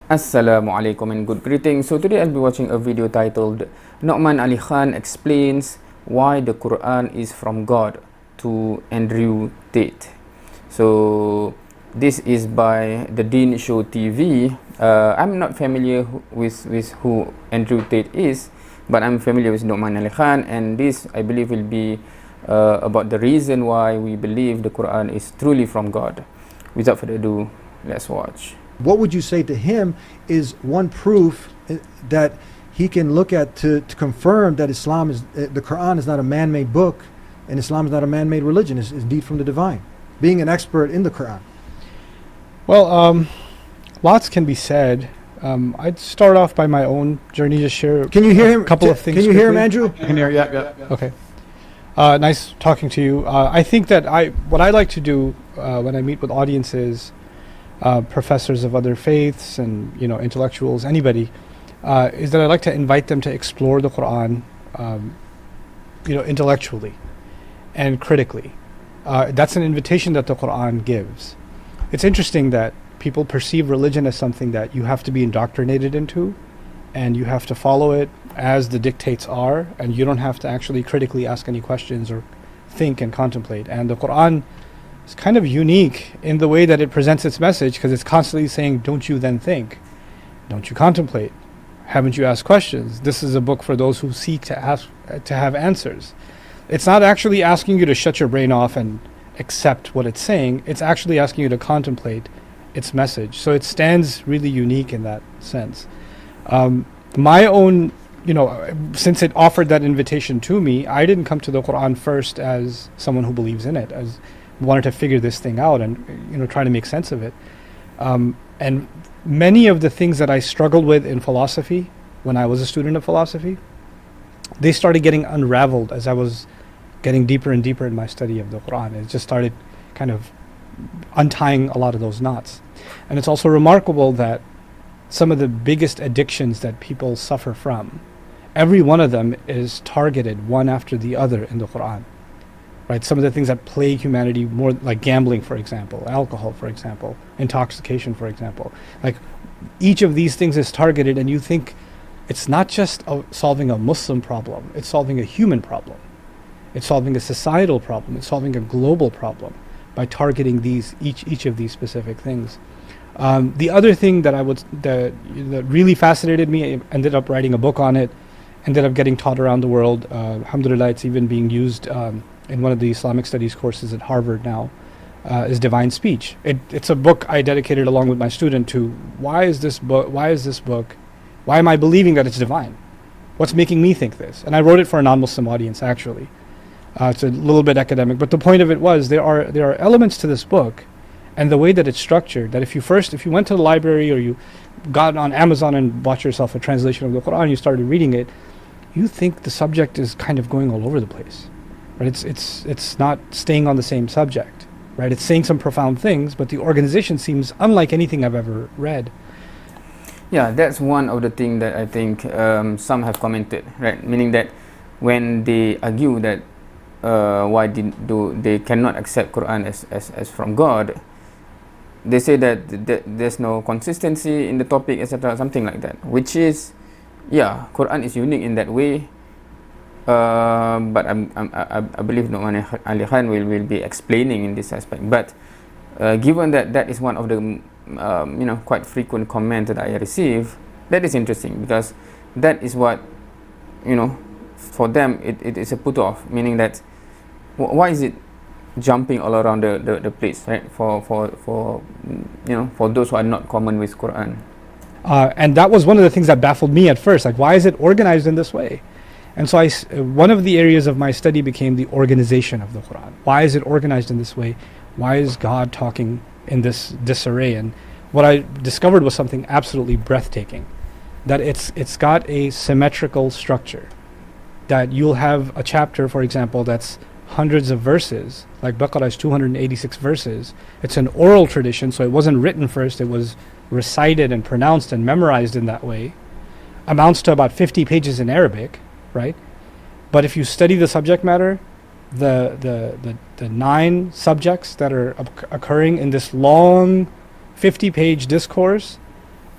Assalamu alaikum and good greetings. So today I'll be watching a video titled Nouman Ali Khan explains why the Quran is from God to Andrew Tate. So this is by the Dean Show TV. I'm not familiar with who Andrew Tate is, but I'm familiar with Nouman Ali Khan, and this I believe will be about the reason why we believe the Quran is truly from God. Without further ado, let's watch. What would you say to him is one proof that he can look at to confirm that Islam is, the Quran is not a man-made book, and Islam is not a man-made religion, it's indeed from the divine, being an expert in the Quran? Well, lots can be said. I'd start off by my own journey, just share Can you hear him? a couple of things. Can you hear him, quickly. Andrew? I can hear, yeah. Okay. Nice talking to you. I think that what I like to do when I meet with audiences, professors of other faiths and intellectuals, anybody, is that I like to invite them to explore the Quran, intellectually and critically. That's an invitation that the Quran gives. It's interesting that people perceive religion as something that you have to be indoctrinated into, and you have to follow it as the dictates are, and you don't have to actually critically ask any questions or think and contemplate. And the Quran is kind of unique in the way that it presents its message, because it's constantly saying, don't you then think? Don't you contemplate? Haven't you asked questions? This is a book for those who seek to have answers. It's not actually asking you to shut your brain off and accept what it's saying. It's actually asking you to contemplate its message. So it stands really unique in that sense. My own, since it offered that invitation to me, I didn't come to the Quran first as someone who believes in it, as wanted to figure this thing out and try to make sense of it. And many of the things that I struggled with in philosophy when I was a student of philosophy, they started getting unraveled as I was getting deeper and deeper in my study of the Quran. It just started kind of untying a lot of those knots. And it's also remarkable that some of the biggest addictions that people suffer from, every one of them is targeted one after the other in the Quran. Right? Some of the things that plague humanity more, like gambling, for example, alcohol, for example, intoxication, for example. Like each of these things is targeted, and you think it's not just solving a Muslim problem, it's solving a human problem. It's solving a societal problem, it's solving a global problem by targeting each of these specific things. The other thing that that really fascinated me, I ended up writing a book on it, ended up getting taught around the world. Alhamdulillah, it's even being used in one of the Islamic studies courses at Harvard now, is Divine Speech. It's a book I dedicated along with my student to why is this book, why am I believing that it's divine? What's making me think this? And I wrote it for a non-Muslim audience, actually. It's a little bit academic, but the point of it was there are elements to this book and the way that it's structured, that if you went to the library or you got on Amazon and bought yourself a translation of the Quran, you started reading it, you think the subject is kind of going all over the place. Right? It's not staying on the same subject, right? It's saying some profound things, but the organization seems unlike anything I've ever read. Yeah, that's one of the things that I think some have commented, right? Meaning that when they argue that why they cannot accept Quran as from God, they say that there's no consistency in the topic, etc., something like that. Which is, yeah, Quran is unique in that way. But I believe Nouman Ali Khan will be explaining in this aspect. But given that is one of the quite frequent comment that I receive, that is interesting, because that is what for them it is a put off, meaning that why is it jumping all around the place, right? For those who are not common with Quran. And that was one of the things that baffled me at first. Like, why is it organized in this way? And so one of the areas of my study became the organization of the Quran. Why is it organized in this way? Why is God talking in this disarray? And what I discovered was something absolutely breathtaking, that it's got a symmetrical structure, that you'll have a chapter, for example, that's hundreds of verses, like Baqarah is 286 verses. It's an oral tradition, so it wasn't written first, it was recited and pronounced and memorized in that way. Amounts to about 50 pages in Arabic, right? But if you study the subject matter, the 9 subjects that are occurring in this long 50-page discourse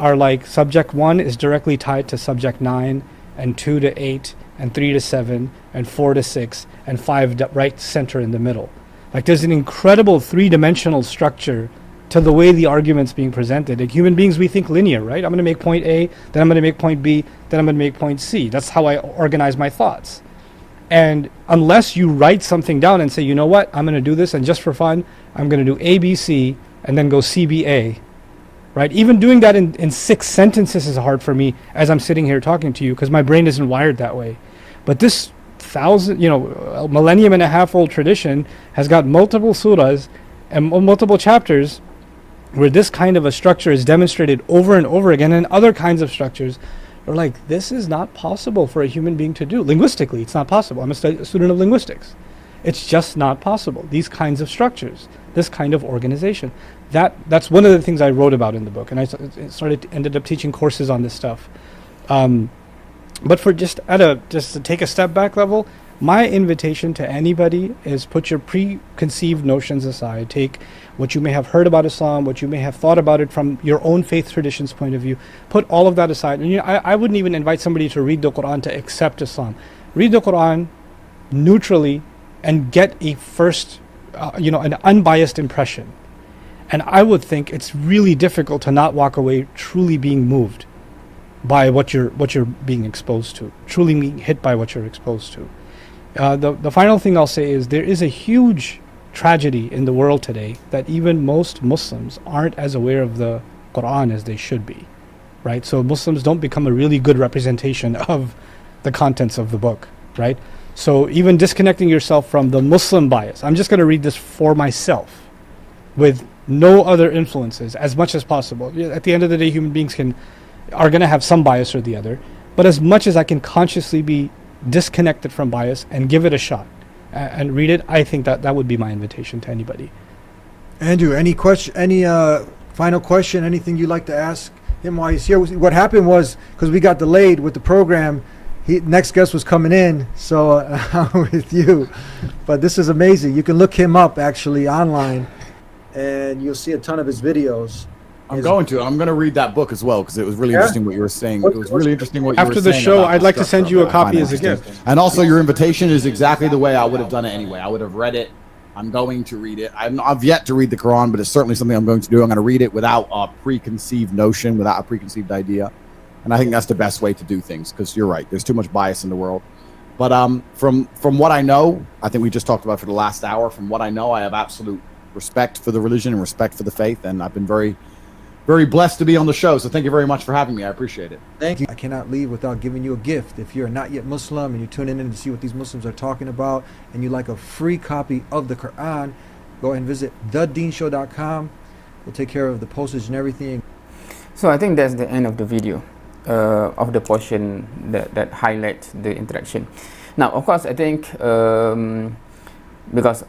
are like subject 1 is directly tied to subject 9, and 2 to 8, and 3 to 7, and 4 to 6, and 5 right center in the middle. Like there's an incredible three-dimensional structure to the way the argument's being presented. Like human beings, we think linear, right? I'm going to make point A, then I'm going to make point B, then I'm going to make point C. That's how I organize my thoughts. And unless you write something down and say, you know what, I'm going to do this, and just for fun, I'm going to do A, B, C, and then go C, B, A, right? Even doing that in 6 sentences is hard for me as I'm sitting here talking to you, because my brain isn't wired that way. But this millennium and a half old tradition has got multiple surahs and multiple chapters where this kind of a structure is demonstrated over and over again, and other kinds of structures are like, this is not possible for a human being to do. Linguistically, it's not possible. I'm a student of linguistics. It's just not possible. These kinds of structures, this kind of organization. That's one of the things I wrote about in the book, and I ended up teaching courses on this stuff. But for just to take a step back level, my invitation to anybody is put your preconceived notions aside. Take what you may have heard about Islam, what you may have thought about it from your own faith tradition's point of view. Put all of that aside. And I wouldn't even invite somebody to read the Quran to accept Islam. Read the Quran neutrally and get a first, an unbiased impression. And I would think it's really difficult to not walk away truly being moved by what you're being exposed to, truly being hit by what you're exposed to. The final thing I'll say is there is a huge tragedy in the world today that even most Muslims aren't as aware of the Quran as they should be, right? So Muslims don't become a really good representation of the contents of the book, right? So even disconnecting yourself from the Muslim bias, I'm just going to read this for myself with no other influences as much as possible. At the end of the day, human beings are going to have some bias or the other, but as much as I can consciously be disconnected from bias and give it a shot and read it, I think that would be my invitation to anybody. Andrew, any final question, anything you'd like to ask him while he's here? What happened was, because we got delayed with the program, next guest was coming in, so I'm with you. But this is amazing. You can look him up actually online, and you'll see a ton of his videos. I'm going to read that book as well, because it was really interesting what you were saying. It was really interesting what you were saying. After the show, I'd like to send you a copy as a gift. And also, your invitation is exactly the way I would have done it anyway. I would have read it. I'm going to read it. I've yet to read the Quran, but it's certainly something I'm going to do. I'm going to read it without a preconceived notion, without a preconceived idea. And I think that's the best way to do things, because you're right. There's too much bias in the world. But from what I know, I think we just talked about for the last hour. From what I know, I have absolute respect for the religion and respect for the faith, and I've been very, very blessed to be on the show. So thank you very much for having me. I appreciate it. Thank you. I cannot leave without giving you a gift. If you're not yet Muslim and you're tuning in to see what these Muslims are talking about, and you like a free copy of the Quran, go ahead and visit thedeenshow.com. We'll take care of the postage and everything. So I think that's the end of the video, of the portion that highlights the interaction. Now, of course, I think because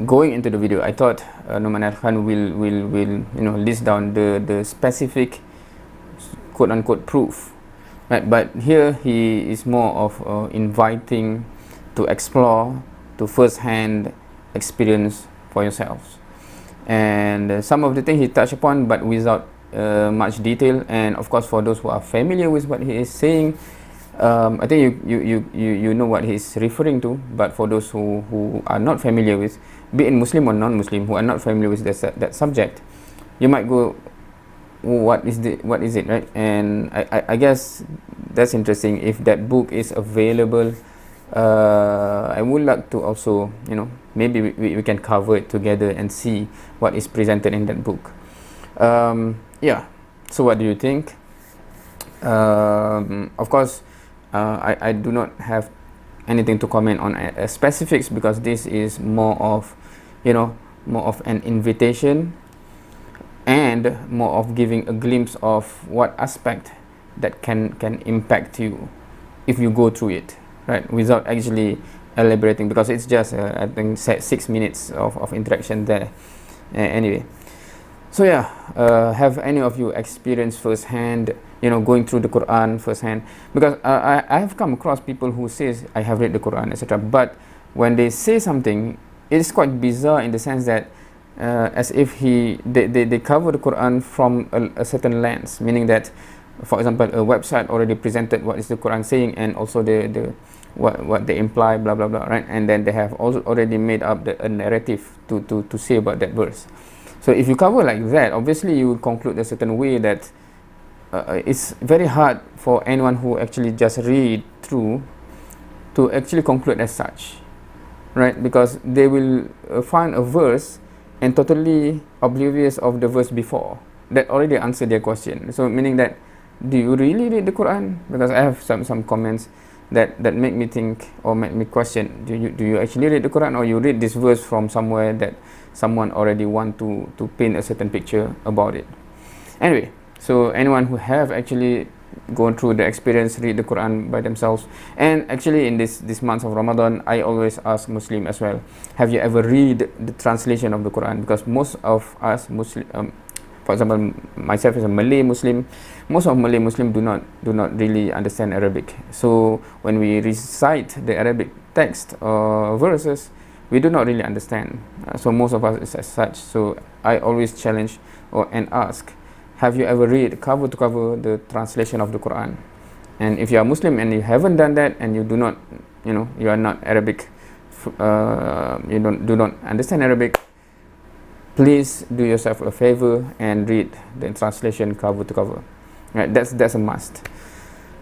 going into the video, I thought Nouman Ali Khan will list down the specific quote unquote proof, right? But here he is more of inviting to explore, to first-hand experience for yourselves, and some of the things he touched upon, but without much detail. And of course, for those who are familiar with what he is saying, I think you know what he's referring to. But for those who are not familiar with, be it Muslim or non-Muslim, who are not familiar with that subject, you might go, what is it, right? And I guess that's interesting. If that book is available, I would like to also, maybe we can cover it together and see what is presented in that book. Yeah, so what do you think? Of course, I do not have anything to comment on specifics, because this is more of an invitation and more of giving a glimpse of what aspect that can impact you if you go through it, right, without actually elaborating, because it's just I think 6 minutes of interaction there. Anyway, so yeah, have any of you experienced firsthand, going through the Quran firsthand? Because I have come across people who says I have read the Quran, etc. But when they say something, it is quite bizarre in the sense that as if they cover the Quran from a certain lens, meaning that, for example, a website already presented what is the Quran saying, and also the what they imply, blah blah blah, right? And then they have also already made up a narrative to say about that verse. So if you cover like that, obviously you would conclude a certain way that it's very hard for anyone who actually just read through to actually conclude as such, right? Because they will find a verse and totally oblivious of the verse before that already answered their question. So meaning that, do you really read the Quran? Because I have some comments that make me think or make me question, do you actually read the Quran, or you read this verse from somewhere that someone already want to paint a certain picture about it. Anyway, so anyone who have actually gone through the experience, read the Quran by themselves, and actually in this month of Ramadan, I always ask Muslim as well, have you ever read the translation of the Quran? Because most of us Muslim, for example, myself as a Malay Muslim, most of Malay Muslim do not really understand Arabic. So when we recite the Arabic text or verses, we do not really understand. So most of us is as such. So I always challenge and ask, have you ever read cover to cover the translation of the Quran? And if you are Muslim and you haven't done that, and you do not, you are not Arabic, you do not understand Arabic, please do yourself a favor and read the translation cover to cover. Right, that's a must.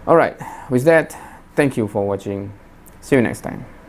All right, with that, thank you for watching. See you next time.